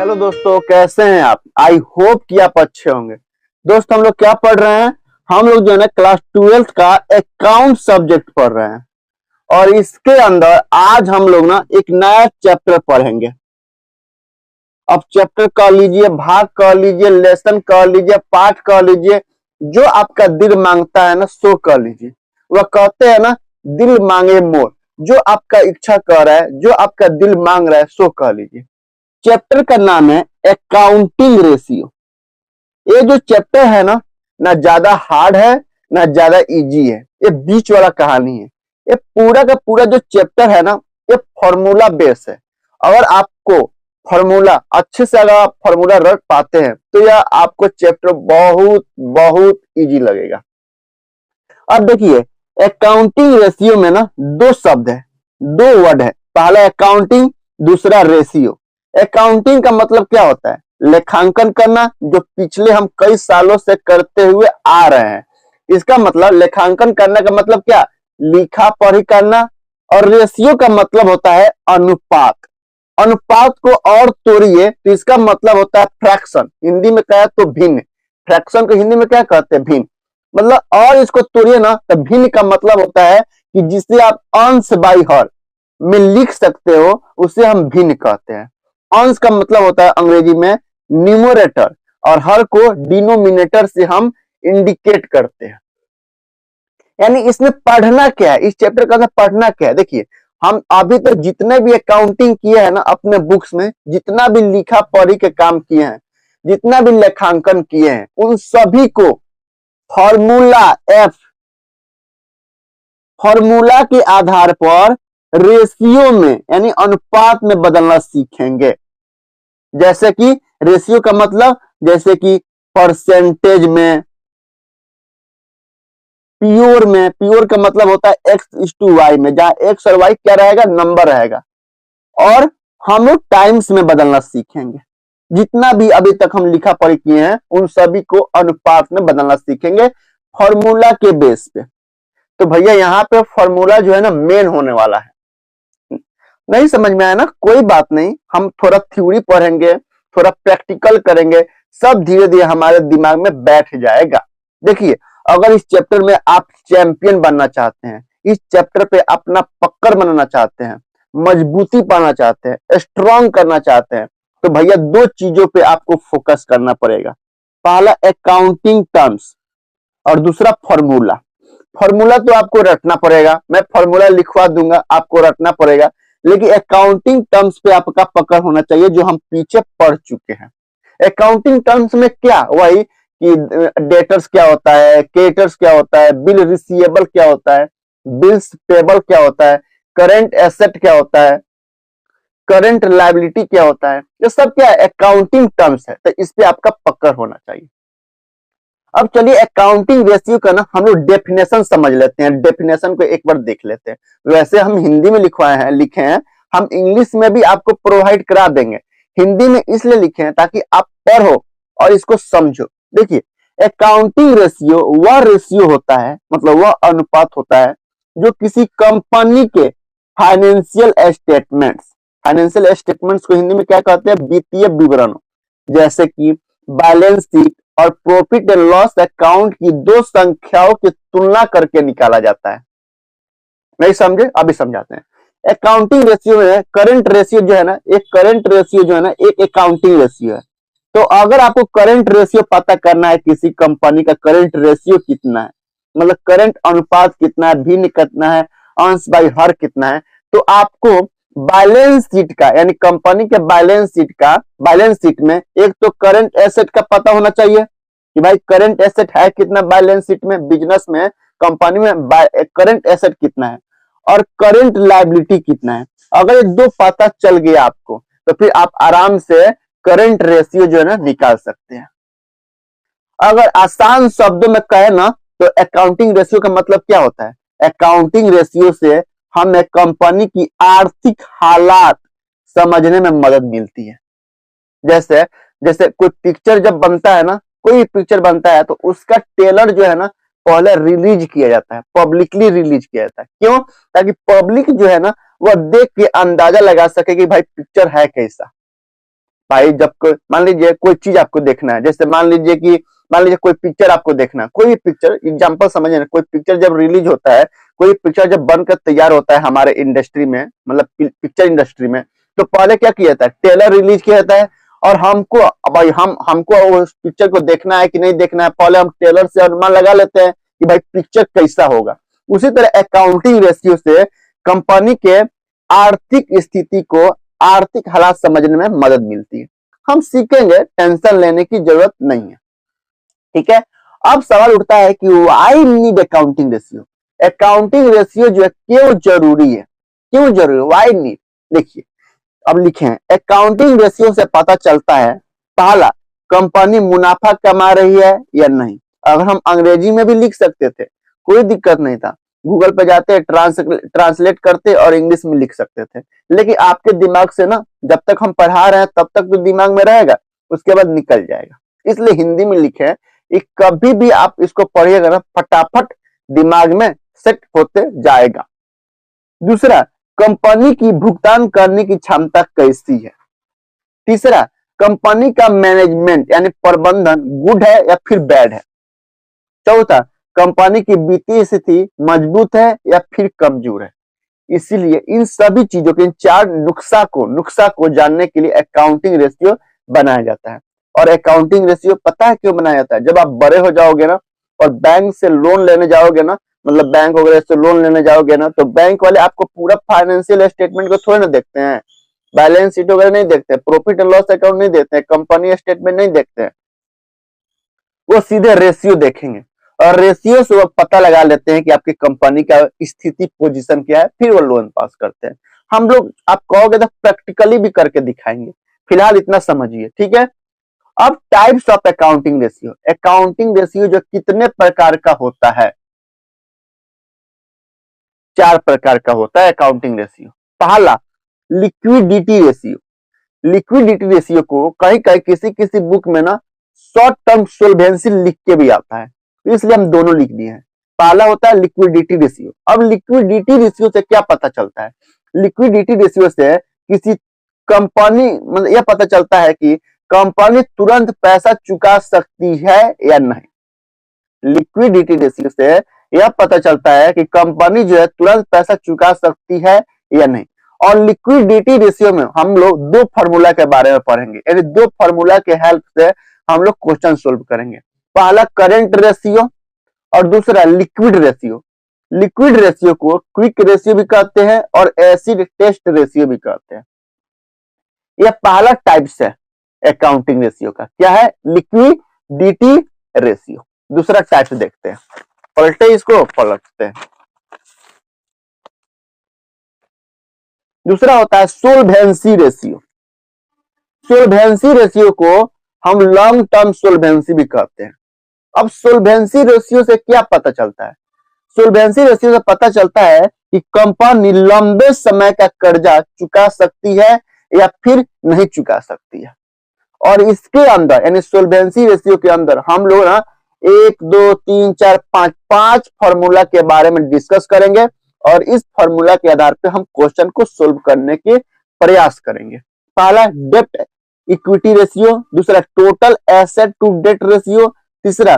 Hello दोस्तों, कैसे हैं आप? आई होप कि आप अच्छे होंगे। दोस्त, हम लोग क्या पढ़ रहे हैं? हम लोग जो है ना क्लास 12th का अकाउंट सब्जेक्ट पढ़ रहे हैं और इसके अंदर आज हम लोग ना एक नया चैप्टर पढ़ेंगे। अब चैप्टर कह लीजिए, भाग कह लीजिए, लेसन कह लीजिए, पाठ कह लीजिए, जो आपका दिल मांगता है ना सो कह लीजिए। वह कहते हैं ना, दिल मांगे मोर। जो आपका इच्छा कर रहा है, जो आपका दिल मांग रहा है सो कह लीजिए। चैप्टर का नाम है अकाउंटिंग रेशियो। ये जो चैप्टर है ना ज्यादा हार्ड है ना ज्यादा इजी है, ये बीच वाला कहानी है। ये पूरा का पूरा जो चैप्टर है ना, ये फॉर्मूला बेस है। अगर आपको फॉर्मूला अच्छे से, अगर आप फॉर्मूला रट पाते हैं तो यह आपको चैप्टर बहुत बहुत इजी लगेगा। अब देखिए, अकाउंटिंग रेशियो में ना दो शब्द है, दो वर्ड है। पहला अकाउंटिंग, दूसरा रेशियो। अकाउंटिंग का मतलब क्या होता है? लेखांकन करना, जो पिछले हम कई सालों से करते हुए आ रहे हैं। इसका मतलब लेखांकन करने का मतलब क्या? लिखा पढ़ी करना। और रेशियो का मतलब होता है अनुपात। अनुपात को और तोड़िए तो इसका मतलब होता है फ्रैक्शन। हिंदी में कहे तो भिन्न। फ्रैक्शन को हिंदी में क्या कहते हैं? भिन्न। मतलब और इसको तोड़िए ना तो भिन्न का मतलब होता है कि जिसे आप अंश बाई हर में लिख सकते हो, उसे हम भिन्न कहते हैं। अंश का मतलब होता है अंग्रेजी में न्यूमरेटर, और हर को डिनोमिनेटर से हम इंडिकेट करते हैं। यानी इसमें पढ़ना क्या है, इस चैप्टर का पढ़ना क्या है? देखिए, हम अभी तक जितने भी अकाउंटिंग किए हैं ना अपने बुक्स में, जितना भी लिखा पढ़ी के काम किए हैं, जितना भी लेखांकन किए हैं, उन सभी को फॉर्मूला एफ, फॉर्मूला के आधार पर रेशियो में यानी अनुपात में बदलना सीखेंगे। जैसे कि रेशियो का मतलब, जैसे कि परसेंटेज में, प्योर में। प्योर का मतलब होता है x:y में, जहां x और y क्या रहेगा? नंबर रहेगा। और हम लोग टाइम्स में बदलना सीखेंगे। जितना भी अभी तक हम लिखा पढ़ी किए हैं उन सभी को अनुपात में बदलना सीखेंगे फॉर्मूला के बेस पे। तो भैया यहाँ पे फॉर्मूला जो है ना मेन होने वाला है। नहीं समझ में आया ना? कोई बात नहीं, हम थोड़ा थ्योरी पढ़ेंगे, थोड़ा प्रैक्टिकल करेंगे, सब धीरे धीरे हमारे दिमाग में बैठ जाएगा। देखिए, अगर इस चैप्टर में आप चैंपियन बनना चाहते हैं, इस चैप्टर पे अपना पकड़ बनाना चाहते हैं, मजबूती पाना चाहते हैं, स्ट्रॉन्ग करना चाहते हैं, तो भैया दो चीजों पे आपको फोकस करना पड़ेगा। पहला अकाउंटिंग टर्म्स और दूसरा फॉर्मूला। फॉर्मूला तो आपको रटना पड़ेगा, मैं फॉर्मूला लिखवा दूंगा, आपको रटना पड़ेगा। लेकिन अकाउंटिंग टर्म्स पे आपका पकड़ होना चाहिए, जो हम पीछे पढ़ चुके हैं। अकाउंटिंग टर्म्स में क्या, वही कि डेटर्स क्या होता है, क्रेडिटर्स क्या होता है, बिल रिसीवेबल क्या होता है, बिल्स पेबल क्या होता है, करंट एसेट क्या होता है, करंट लायबिलिटी क्या होता है, ये सब क्या है? अकाउंटिंग टर्म्स है। तो इस पे आपका पकड़ होना चाहिए। अब चलिए अकाउंटिंग रेशियो का ना हम लोग डेफिनेशन समझ लेते हैं। डेफिनेशन को एक बार देख लेते हैं। वैसे हम हिंदी में लिखवाए हैं, लिखे हैं, हम इंग्लिश में भी आपको प्रोवाइड करा देंगे। हिंदी में इसलिए लिखे हैं ताकि आप पढ़ो और इसको समझो। देखिए, अकाउंटिंग रेशियो वह रेशियो होता है, मतलब वह अनुपात होता है जो किसी कंपनी के फाइनेंशियल स्टेटमेंट्स को हिंदी में क्या कहते हैं? वित्तीय विवरण। जैसे कि बैलेंस शीट और प्रॉफिट एंड लॉस अकाउंट की दो संख्याओं की तुलना करके निकाला जाता है। नहीं समझे? अभी समझाते हैं। अकाउंटिंग रेशियो में करंट रेशियो जो है ना, एक करंट रेशियो जो है ना एक अकाउंटिंग रेशियो है। तो अगर आपको करंट रेशियो पता करना है, किसी कंपनी का करंट रेशियो कितना है, मतलब करंट अनुपात कितना है, भिन्न कितना है, अंश बाई हर कितना है, तो आपको बैलेंस शीट का, यानी कंपनी के बैलेंस शीट में एक तो करंट एसेट का पता होना चाहिए कि भाई करंट एसेट है कितना बैलेंस शीट में, बिजनेस में, कंपनी में करंट एसेट कितना है, और करंट लायबिलिटी कितना है। अगर ये दो पता चल गया आपको, तो फिर आप आराम से करंट रेशियो जो है ना निकाल सकते हैं। अगर आसान शब्दों में कहे ना, तो अकाउंटिंग रेशियो का मतलब क्या होता है? अकाउंटिंग रेशियो से हमें कंपनी की आर्थिक हालात समझने में मदद मिलती है। जैसे जैसे कोई पिक्चर जब बनता है ना, कोई पिक्चर बनता है तो उसका ट्रेलर जो है ना पहले रिलीज किया जाता है, पब्लिकली रिलीज किया जाता है। क्यों? ताकि पब्लिक जो है ना वह देख के अंदाजा लगा सके कि भाई पिक्चर है कैसा। भाई जब मान लीजिए कोई चीज आपको देखना है, जैसे मान लीजिए कोई पिक्चर आपको देखना है, कोई भी पिक्चर, एग्जांपल समझिए ना, कोई पिक्चर जब रिलीज होता है, कोई पिक्चर जब बनकर तैयार होता है हमारे इंडस्ट्री में, मतलब पिक्चर इंडस्ट्री में, तो पहले क्या किया जाता है, ट्रेलर रिलीज किया जाता है। और हमको भाई हमको उस पिक्चर को देखना है कि नहीं देखना है, पहले हम ट्रेलर से अनुमान लगा लेते हैं कि भाई पिक्चर कैसा होगा। उसी तरह अकाउंटिंग रेशियो से कंपनी के आर्थिक स्थिति को, आर्थिक हालात समझने में मदद मिलती है। हम सीखेंगे, टेंशन लेने की जरूरत नहीं है, ठीक है। अब सवाल उठता है कि why need accounting ratio, accounting ratio जो है क्यों जरूरी है, क्यों जरूरी है, व्हाई नीड। देखिए अब लिखे हैं, अकाउंटिंग रेशियो से पता चलता है, पहला, कंपनी मुनाफा कमा रही है या नहीं। अगर हम अंग्रेजी में भी लिख सकते थे, कोई दिक्कत नहीं था, गूगल पे जाते ट्रांसलेट करते और इंग्लिश में लिख सकते थे, लेकिन आपके दिमाग से ना, जब तक हम पढ़ा रहे हैं तब तक तो दिमाग में रहेगा, उसके बाद निकल जाएगा, इसलिए हिंदी में लिखे हैं। कभी भी आप इसको पढ़िएगा ना, फटाफट दिमाग में सेट होते जाएगा। दूसरा, कंपनी की भुगतान करने की क्षमता कैसी है। तीसरा, कंपनी का मैनेजमेंट यानी प्रबंधन गुड है या फिर बैड है। चौथा, कंपनी की वित्तीय स्थिति मजबूत है या फिर कमजोर है। इसीलिए इन सभी चीजों के, इन चार नुक्सा को जानने के लिए अकाउंटिंग रेशियो बनाया जाता है। और अकाउंटिंग रेशियो पता है क्यों बनाया जाता है, जब आप बड़े हो जाओगे ना और बैंक से लोन लेने जाओगे ना, मतलब बैंक वगैरह से लोन लेने जाओगे ना, तो बैंक वाले आपको पूरा फाइनेंशियल स्टेटमेंट को थोड़ी ना देखते हैं, बैलेंस शीट वगैरह नहीं देखते हैं, प्रॉफिट एंड लॉस अकाउंट नहीं देखते हैं, कंपनी स्टेटमेंट नहीं देखते हैं, वो सीधे रेशियो देखेंगे। और रेशियो से वो पता लगा लेते हैं कि आपकी कंपनी का स्थिति, पोजीशन क्या है, फिर वो लोन पास करते हैं। हम लोग, आप कहोगे तो प्रैक्टिकली भी करके दिखाएंगे, फिलहाल इतना समझिए, ठीक है। अब types of accounting ratio, accounting ratio जो कितने प्रकार का होता है, 4 प्रकार का होता है अकाउंटिंग रेशियो। पहला, लिक्विडिटी रेशियो। लिक्विडिटी रेशियो को कहीं कहीं किसी किसी बुक में ना शॉर्ट टर्म सोल्वेंसी लिख के भी आता है, इसलिए हम दोनों लिख दिए हैं। पहला होता है लिक्विडिटी रेशियो। अब लिक्विडिटी रेशियो से क्या पता चलता है, लिक्विडिटी रेशियो से किसी कंपनी, मतलब यह पता चलता है कि कंपनी तुरंत पैसा चुका सकती है या नहीं। लिक्विडिटी रेशियो से यह पता चलता है कि कंपनी जो है तुरंत पैसा चुका सकती है या नहीं। और लिक्विडिटी रेशियो में हम लोग 2 फार्मूला के बारे में पढ़ेंगे, यानी 2 फार्मूला के हेल्प से हम लोग क्वेश्चन सोल्व करेंगे। पहला करंट रेशियो और दूसरा लिक्विड रेशियो। लिक्विड रेशियो को क्विक रेशियो भी कहते हैं और एसिड टेस्ट रेशियो भी कहते हैं। यह पहला टाइप्स है अकाउंटिंग रेशियो का, क्या है, लिक्विडिटी रेशियो। दूसरा टाइप्स देखते हैं, पलटे इसको, पलटते हैं। दूसरा होता है सोल्वेंसी रेशियो। सोल्वेंसी रेशियो को हम लॉन्ग टर्म सोल्वेंसी भी कहते हैं। अब सोल्वेंसी रेशियो से क्या पता चलता है, सोल्वेंसी रेशियो से पता चलता है कि कंपनी लंबे समय का कर्जा चुका सकती है या फिर नहीं चुका सकती है। और इसके अंदर, यानी सोल्वेंसी रेशियो के अंदर हम लोग ना 1 2 3 4 5 फार्मूला के बारे में डिस्कस करेंगे और इस फार्मूला के आधार पे हम क्वेश्चन को सोल्व करने के प्रयास करेंगे। पहला डेब्ट इक्विटी रेशियो, दूसरा total asset to debt ratio, तीसरा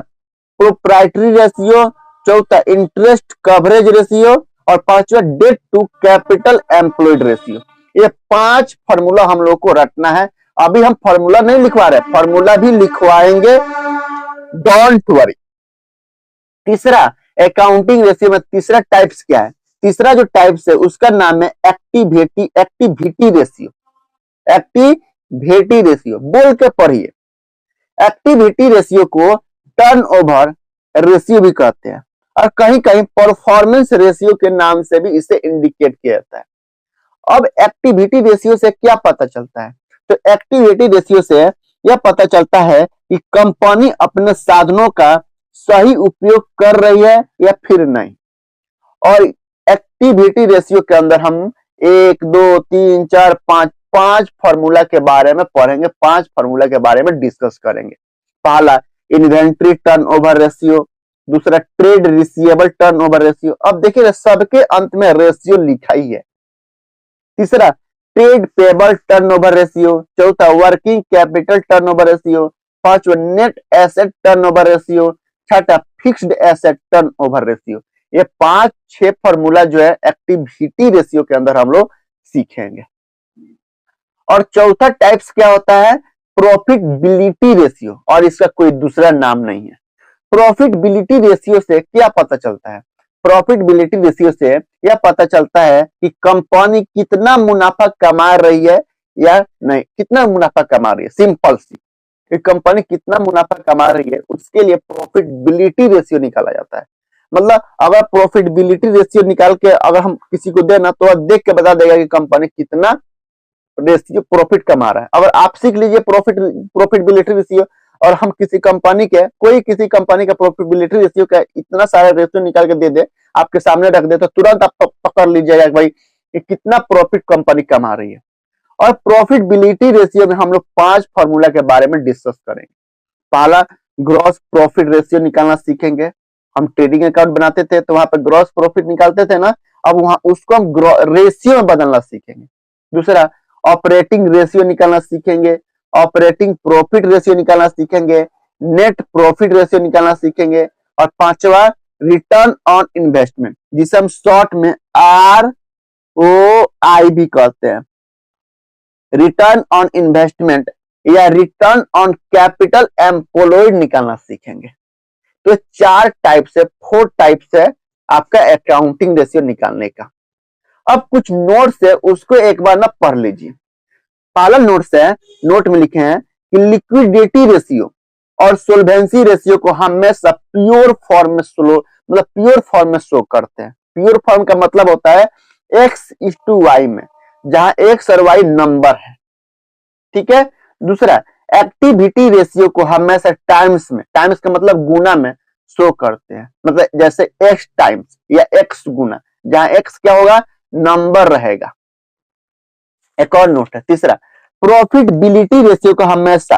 प्रोप्राइटरी रेशियो, चौथा इंटरेस्ट कवरेज रेशियो और पांचवा debt to capital employed ratio. ये 5 फार्मूला हम लोग को रटना है। अभी हम फार्मूला नहीं लिखवा रहे, फार्मूला भी लिखवाएंगे, डोंट वरी। तीसरा अकाउंटिंग रेशियो में तीसरा टाइप्स क्या है, तीसरा जो टाइप्स है उसका नाम है एक्टिविटी रेशियो। एक्टिविटी रेशियो बोल के पढ़िए। एक्टिविटी रेशियो को टर्नओवर रेशियो भी कहते हैं और कहीं कहीं परफॉर्मेंस रेशियो के नाम से भी इसे इंडिकेट किया जाता है। अब एक्टिविटी रेशियो से क्या पता चलता है, तो एक्टिविटी रेशियो से यह पता चलता है कि कंपनी अपने साधनों का सही उपयोग कर रही है या फिर नहीं। और एक्टिविटी रेशियो के अंदर हम 1 2 3 4 5 फार्मूला के बारे में पढ़ेंगे, 5 फार्मूला के बारे में डिस्कस करेंगे। पहला इन्वेंट्री टर्नओवर रेशियो, दूसरा ट्रेड रिसीवेबल टर्नओवर रेशियो। अब देखिए सबके अंत में रेशियो लिखा ही है। तीसरा ट्रेड पेबल टर्नओवर रेशियो, चौथा वर्किंग कैपिटल टर्नओवर रेशियो, पांचवा नेट एसेट टर्नओवर रेशियो, छठा फिक्स्ड एसेट टर्नओवर रेशियो। ये 5-6 फॉर्मूला जो है एक्टिविटी रेशियो के अंदर हम लोग सीखेंगे। और चौथा टाइप्स क्या होता है, प्रॉफिटेबिलिटी रेशियो, और इसका कोई दूसरा नाम नहीं है। प्रॉफिटेबिलिटी रेशियो से क्या पता चलता है, प्रॉफिटेबिलिटी रेशियो से यह पता चलता है कि कंपनी कितना मुनाफा कमा रही है या नहीं, कितना मुनाफा कमा रही है। सिंपल सी, कि कंपनी कितना मुनाफा कमा रही है उसके लिए प्रॉफिटेबिलिटी रेशियो निकाला जाता है। मतलब अगर प्रॉफिटेबिलिटी रेशियो निकाल के अगर हम किसी को देना तो वह देख के बता देगा कि कंपनी कितना रेशियो प्रॉफिट कमा रहा है। अगर आप सीख लीजिए प्रॉफिटेबिलिटी रेशियो और हम किसी कंपनी के कोई किसी कंपनी का प्रॉफिटेबिलिटी रेशियो का इतना सारा रेशियो निकाल के दे दे, आपके सामने रख दे, तो तुरंत आप पकड़ लीजिएगा भाई कि कितना प्रॉफिट कंपनी कमा रही है। और प्रॉफिटेबिलिटी रेशियो में हम लोग 5 फॉर्मूला के बारे में डिस्कस करेंगे। पहला, ग्रॉस प्रॉफिट रेशियो निकालना सीखेंगे। हम ट्रेडिंग अकाउंट बनाते थे तो वहां पे ग्रॉस प्रॉफिट निकालते थे ना, अब वहां उसको हम रेशियो में बदलना सीखेंगे। दूसरा, ऑपरेटिंग रेशियो निकालना सीखेंगे, ऑपरेटिंग प्रॉफिट रेशियो निकालना सीखेंगे, नेट प्रॉफिट रेशियो निकालना सीखेंगे। और पांचवा, रिटर्न ऑन इन्वेस्टमेंट, जिसे हम शॉर्ट में ROI भी कहते हैं, रिटर्न ऑन इन्वेस्टमेंट या रिटर्न ऑन कैपिटल एम्प्लॉयड निकालना सीखेंगे। तो 4 टाइप से 4 टाइप से आपका अकाउंटिंग रेशियो निकालने का। अब कुछ नोट्स है उसको एक बार ना पढ़ लीजिए। पहला नोट्स है, नोट में लिखे हैं कि लिक्विडिटी रेशियो और सोल्वेंसी रेशियो को हमेशा प्योर फॉर्म में मतलब प्योर फॉर्म में शो करते हैं। प्योर फॉर्म का मतलब होता है X/Y में, जहां X और Y नंबर है, ठीक है। दूसरा, एक्टिविटी रेशियो को हमेशा टाइम्स में, टाइम्स का मतलब गुना में शो करते हैं, मतलब जैसे X टाइम्स या X गुना, जहां X क्या होगा, नंबर रहेगा। एक और नोट है, तीसरा, प्रॉफिटेबिलिटी रेशियो को हमेशा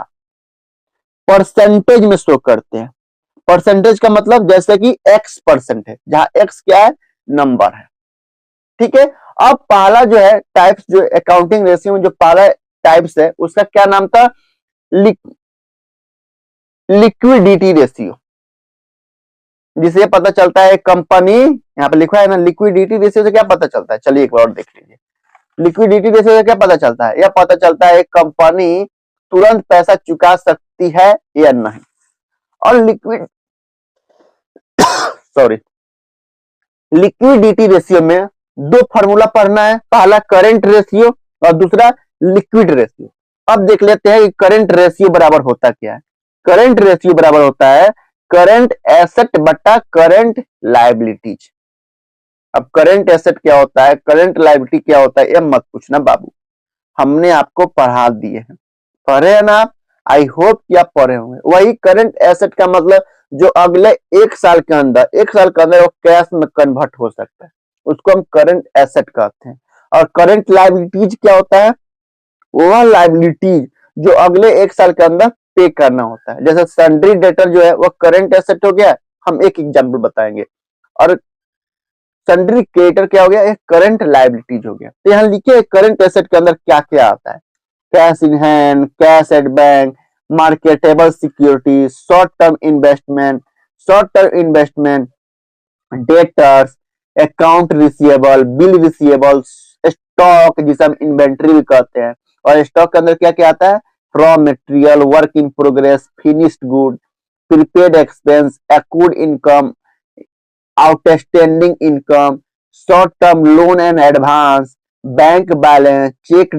परसेंटेज में शो करते हैं। परसेंटेज का मतलब जैसे कि X% है, जहां X क्या है, नंबर है, ठीक है। अब पहला जो है टाइप्स, जो अकाउंटिंग रेशियो में जो पहला टाइप्स है उसका क्या नाम था, लिक्विडिटी रेशियो, जिसे पता चलता है कंपनी, यहाँ पे लिखा है ना लिक्विडिटी रेशियो से क्या पता चलता है, चलिए एक बार और देख लीजिए। लिक्विडिटी रेशियो से क्या पता चलता है, यह पता चलता है कंपनी तुरंत पैसा चुका सकती है या नहीं। और लिक्विडिटी रेशियो में 2 फॉर्मूला पढ़ना है, पहला करंट रेशियो और दूसरा लिक्विड रेशियो। अब देख लेते हैं कि करंट रेशियो बराबर होता क्या है। करंट रेशियो बराबर होता है करंट एसेट बटा करंट लायबिलिटीज। अब करंट एसेट क्या होता है, करंट लायबिलिटी क्या होता है, ये मत पूछना बाबू, हमने आपको पढ़ा दिए हैं, पढ़े हैं ना आप, आई होप कि आप पढ़े होंगे। वही करंट एसेट का मतलब जो अगले 1 साल के अंदर, 1 साल के अंदर वो कैश में कन्वर्ट हो सकता है, उसको हम करंट एसेट कहते हैं। और करंट लायबिलिटीज क्या होता है, वह लायबिलिटीज जो अगले 1 साल के अंदर पे करना होता है। जैसे सन्ड्री डेटर जो है वह करंट एसेट हो गया, हम एक एग्जाम्पल बताएंगे। और सन्ड्री क्रेडिटर क्या हो गया, एक करंट लायबिलिटीज हो गया। तो यहाँ लिखिए करंट एसेट के अंदर क्या क्या आता है, cash in hand, cash at bank, marketable security, short term investment, debtors, account receivable, bill receivable, stock जिसे हम इन्वेंट्री भी कहते हैं। और स्टॉक के अंदर क्या क्या आता है, raw material, work in progress, finished good, prepaid expense, accrued income, outstanding income, short term loan and advance, bank balance, cheque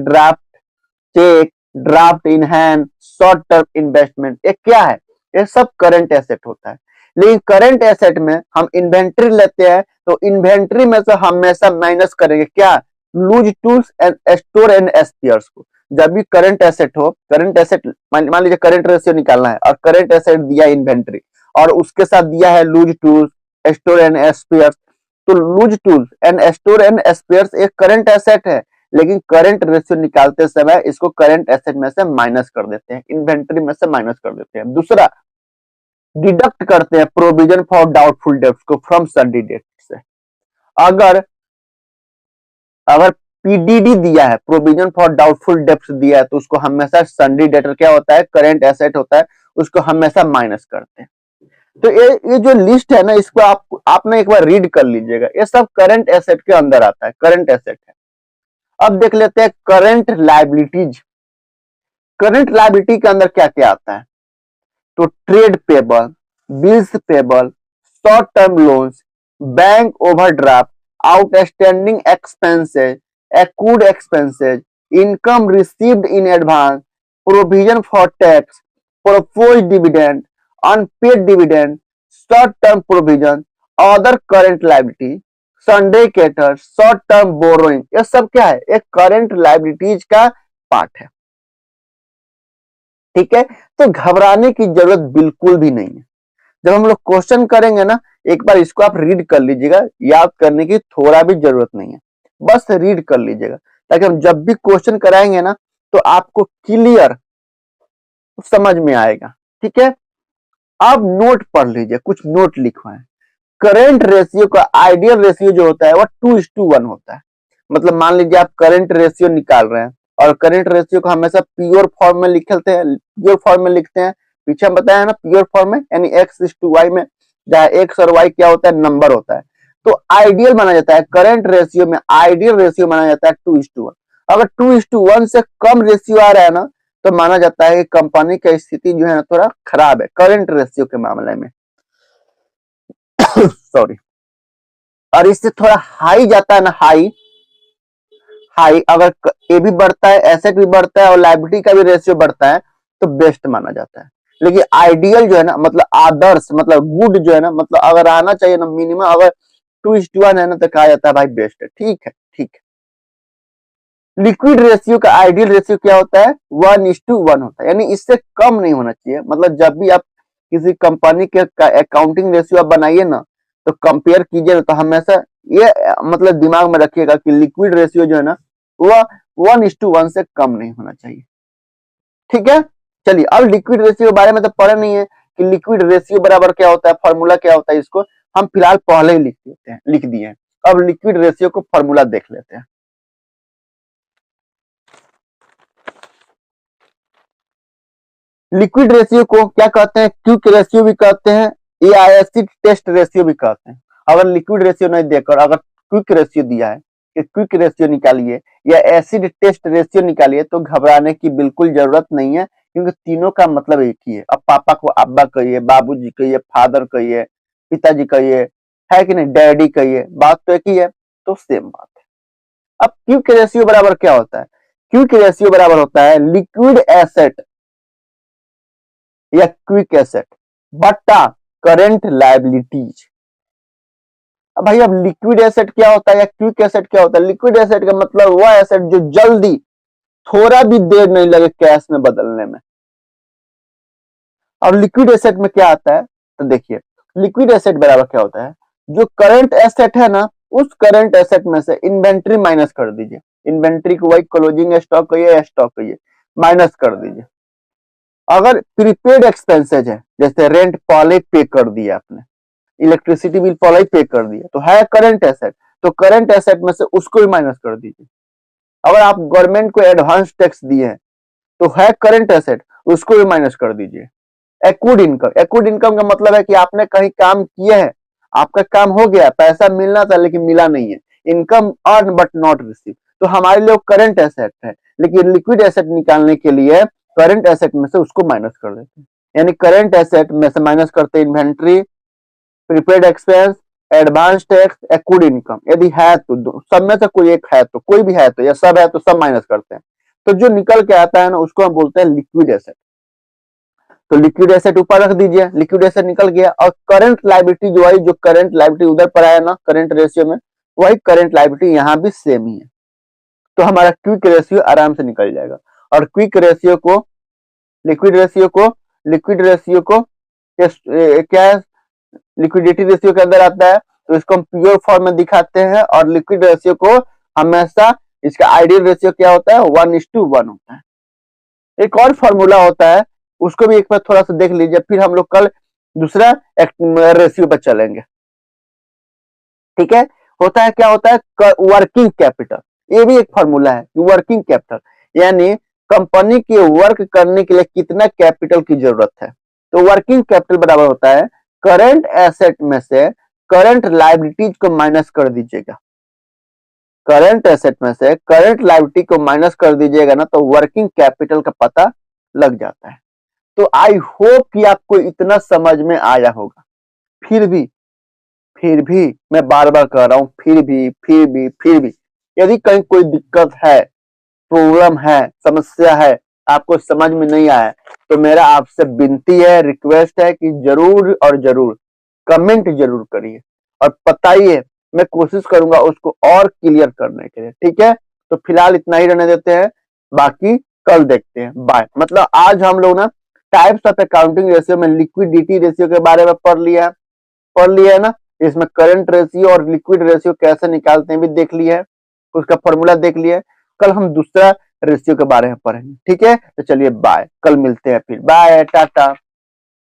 draft in hand, short term investment. ये क्या है, ये सब करंट एसेट होता है। लेकिन करंट एसेट में हम इन्वेंट्री लेते हैं तो इन्वेंट्री में से हमेशा माइनस करेंगे क्या, loose tools and store and spares को। जब भी करंट एसेट हो, करंट एसेट मान लीजिए करंट रेशियो निकालना है और करंट एसेट दिया इन्वेंट्री और उसके साथ दिया है loose tools, store and spares, तो loose tools and store and spares एक करंट एसेट है, लेकिन करंट रेशियो निकालते समय इसको करंट एसेट में से माइनस कर देते हैं, इन्वेंट्री में से माइनस कर देते हैं। दूसरा, डिडक्ट करते हैं प्रोविजन फॉर डाउटफुल डेट्स को फ्रॉम सन्ड्री डेट से। अगर अगर पीडीडी दिया है, प्रोविजन फॉर डाउटफुल डेब्ट्स दिया है, तो उसको हमेशा सन्डी डेटर क्या होता है, करंट एसेट होता है, उसको हमेशा माइनस करते हैं। तो ये जो लिस्ट है ना, इसको आपने एक बार रीड कर लीजिएगा, ये सब करंट एसेट के अंदर आता है, करंट एसेट है। अब देख लेते हैं करंट लायबिलिटीज। करंट लायबिलिटी के अंदर क्या क्या आता है, तो trade payable, bills payable, short term loans, bank overdraft, outstanding expenses, accrued expenses, income received in advance, provision for tax, proposed dividend, unpaid dividend, short-term provision, other current liability, Sunday creditors, short-term borrowing, ये सब क्या है, एक current liabilities का part है। ठीक है, तो घबराने की जरूरत बिल्कुल भी नहीं है। जब हम लोग क्वेश्चन करेंगे ना, एक बार इसको आप रीड कर लीजिएगा, याद करने की थोड़ा भी जरूरत नहीं है, बस रीड कर लीजिएगा, ताकि हम जब भी क्वेश्चन कराएंगे ना तो आपको क्लियर समझ में आएगा। ठीक है, अब नोट पढ़ लीजिए, कुछ नोट लिखवाएं। करंट रेशियो का आइडियल रेशियो जो होता है वो 2:1 होता है। मतलब मान लीजिए आप करंट रेशियो निकाल रहे हैं, और करंट रेशियो को हमेशा प्योर फॉर्म में लिखते हैं, प्योर फॉर्म में लिखते हैं, पीछे हम बताया ना प्योर फॉर्म में, यानी x:y में, जहाँ x और y क्या होता है, नंबर होता है। तो आइडियल माना जाता है, करंट रेशियो में आइडियल रेशियो माना जाता है 2:1। अगर 2:1 से कम रेशियो आ रहा है ना, तो माना जाता है कि कंपनी की स्थिति जो है ना थोड़ा खराब है, करंट रेशियो के मामले में। सॉरी। और इससे थोड़ा हाई जाता है ना, हाई अगर ए भी बढ़ता है, एसेट भी बढ़ता है, और लायबिलिटी का भी रेशियो बढ़ता है, तो बेस्ट माना जाता है। लेकिन आइडियल जो है ना, मतलब आदर्श, मतलब गुड जो है ना, मतलब अगर आना चाहिए ना मिनिमम, अगर 2:1 है ना, तो कहा जाता है भाई बेस्ट है। ठीक है, ठीक है। लिक्विड रेशियो का आइडियल रेशियो क्या होता है, 1:1 होता है, यानी इससे कम नहीं होना चाहिए। मतलब जब भी आप किसी कंपनी के अकाउंटिंग रेशियो आप बनाइए ना, तो कंपेयर कीजिए ना, तो हमेशा ये मतलब दिमाग में रखिएगा कि लिक्विड रेशियो जो है ना, वह 1:1 से कम नहीं होना चाहिए। ठीक है, चलिए अब लिक्विड रेशियो के बारे में तो पढ़े नहीं है कि लिक्विड रेशियो बराबर क्या होता है, फॉर्मूला क्या होता है, इसको हम फिलहाल पहले ही लिख दिए हैं। अब लिक्विड रेशियो को फॉर्मूला देख लेते हैं। लिक्विड रेशियो को क्या कहते हैं, क्विक रेशियो भी कहते हैं, या एसिड टेस्ट रेशियो भी कहते हैं। अगर लिक्विड रेशियो नहीं देकर अगर क्विक रेशियो दिया है कि क्विक रेशियो निकालिए या एसिड टेस्ट रेशियो निकालिए, तो घबराने की बिल्कुल जरूरत नहीं है, क्योंकि तीनों का मतलब एक ही है। अब पापा को अब्बा कहिए, बाबूजी कहिए, फादर कहिए, पिताजी कहिए, है कि नहीं, डैडी कहिए, बात तो एक ही है, तो सेम बात है। अब क्विक रेशियो बराबर क्या होता है, क्विक रेशियो बराबर होता है लिक्विड एसेट या क्विक एसेट बट्टा करंट लायबिलिटीज। अब भाई अब लिक्विड एसेट क्या होता है या क्विक एसेट क्या होता है, लिक्विड एसेट का मतलब वह एसेट जो जल्दी, थोड़ा भी देर नहीं लगे कैश में बदलने में। अब लिक्विड एसेट में क्या आता है, तो देखिए लिक्विड एसेट बराबर क्या होता है, जो करंट एसेट है ना, उस करंट एसेट में से इन्वेंट्री माइनस कर दीजिए। इन्वेंट्री को वही क्लोजिंग स्टॉक कहिए, स्टॉक कहिए, माइनस कर दीजिए। अगर प्रीपेड एक्सपेंसेज है, जैसे रेंट पहले पे कर दिया आपने, इलेक्ट्रिसिटी बिल पहले ही पे कर दिया, तो है करंट एसेट, तो करंट एसेट में से उसको भी माइनस कर दीजिए। अगर आप गवर्नमेंट को एडवांस टैक्स दिए हैं, तो है करंट एसेट, उसको भी माइनस कर दीजिए। एक्रूड इनकम, एक्रूड इनकम का मतलब है कि आपने कहीं काम किए हैं, आपका काम हो गया, पैसा मिलना था लेकिन मिला नहीं है, income earn but not receive, तो हमारे लिए करंट एसेट है। लेकिन लिक्विड एसेट निकालने के लिए करंट एसेट में से उसको माइनस कर देते हैं, यानी करंट एसेट में से माइनस करते inventory, prepaid expense, advance tax, accrued income. यदि है तो सब में से कोई एक है, तो कोई भी है तो, या सब है तो सब माइनस करते हैं, तो जो निकल के आता है ना, उसको हम बोलते हैं लिक्विड एसेट। तो लिक्विड एसेट ऊपर रख दीजिए, लिक्विड एसेट निकल गया, और करंट लायबिलिटी जो है, जो करंट लायबिलिटी उधर पर आया ना करंट रेशियो में, वही करंट लायबिलिटी यहाँ भी सेम ही है। तो हमारा क्विक रेशियो आराम से निकल जाएगा। और क्विक रेशियो को, लिक्विड रेशियो को, लिक्विड रेशियो को क्या है, लिक्विडिटी रेशियो के अंदर आता है, तो इसको हम प्योर फॉर्म में दिखाते हैं। और लिक्विड रेशियो को हमेशा, इसका आइडियल रेशियो क्या होता है, 1:1 होता है। एक और फॉर्मूला होता है, उसको भी एक बार थोड़ा सा देख लीजिए, फिर हम लोग कल दूसरा रेशियो पर चलेंगे। ठीक है, होता है क्या होता है, वर्किंग कैपिटल, ये भी एक फॉर्मूला है कि वर्किंग कैपिटल यानी कंपनी के वर्क करने के लिए कितना कैपिटल की जरूरत है। तो वर्किंग कैपिटल बराबर होता है करंट एसेट में से करंट लायबिलिटीज को माइनस कर दीजिएगा, करंट एसेट में से करंट लायबिलिटी को माइनस कर दीजिएगा ना तो वर्किंग कैपिटल का पता लग जाता है। तो आई होप कि आपको इतना समझ में आया होगा। फिर भी मैं बार बार कह रहा हूं, फिर भी यदि कहीं कोई दिक्कत है, प्रॉब्लम है, समस्या है, आपको समझ में नहीं आया तो मेरा आपसे विनती है, रिक्वेस्ट है कि जरूर और जरूर कमेंट जरूर करिए और बताइए, मैं कोशिश करूंगा उसको और क्लियर करने के लिए। ठीक है, तो फिलहाल इतना ही रहने देते हैं, बाकी कल देखते हैं। बाय। मतलब आज हम लोग ना टाइप्स ऑफ अकाउंटिंग रेशियो में लिक्विडिटी रेशियो के बारे में पढ़ लिया है ना, इसमें करंट रेशियो और लिक्विड रेशियो कैसे निकालते हैं भी देख लिया है, उसका फॉर्मूला देख लिया है। कल हम दूसरा रेशियो के बारे में पढ़ेंगे। ठीक है, तो चलिए बाय, कल मिलते हैं, फिर बाय, टाटा।